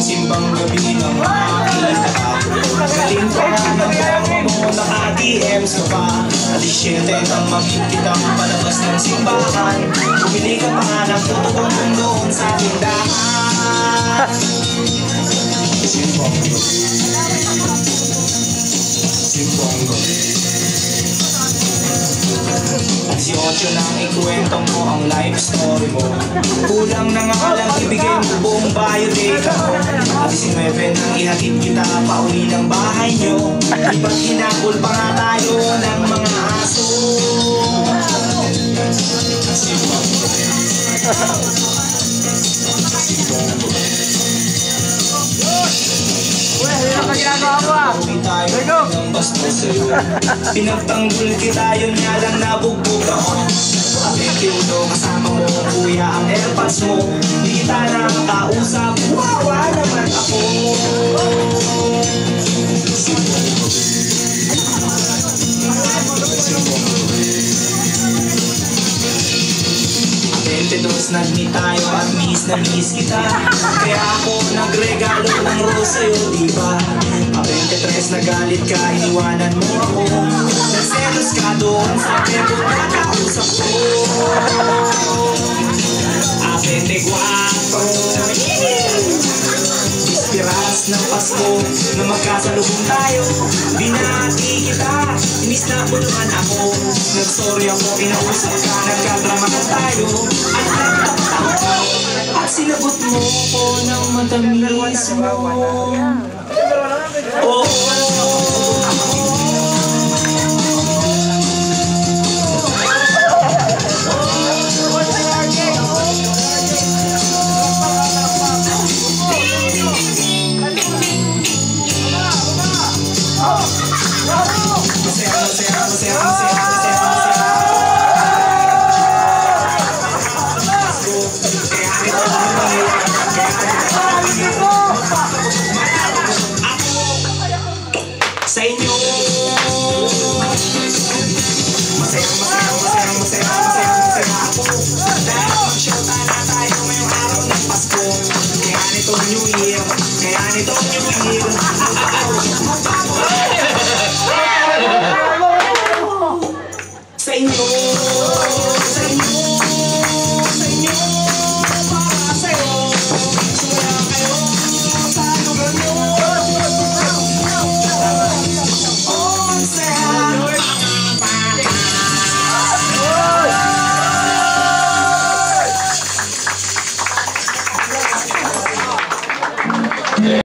Simbang gabi ng makita ka. Galing pa ng mama mo, naka-DMs ka pa. Alas 7 nang makikita ka palabas ng simbahan. Bumili ka pa nga ng puto-puntong doon sa tindahan. Simbang gabi, simbang gabi. At si Ocho nang ikwento mo ang life story mo. Kulang na nga lang ibigay mo buong biodata mo. At 19 nang ihatid kita pauwi ng bahay nyo. Iba't hinakol pa nga tayo ng mga aso. Simbang gabi, simbang gabi. Pinagtanggol kita, yun nga lang nabugbog ako. Apektido kasama mo, kuya ang airpads mo. Di kita nakakausap, wawa naman ako. Simbang gabi, simbang gabi. 22 nag-meet tayo at miss na miss kita. Kaya ako nagregalo ng rose sa'yo, diba? 23 nagalit ka, iniwanan mo ako. Nagselos ka doon sa bebo na kausap ko. 24 Ispiras ng Pasko na magkasalubong tayo. Binati kita, inis na po naman ako. Nag-sorry ako, inausap ka, nagkadramahan tayo. At nagtatak ako, at sinagot mo ko ng matamis mo. Oh, sa inyo masaya ako dahil mag-shota na tayo ngayong araw ng Pasko. Kaya nitong New Year, sa inyo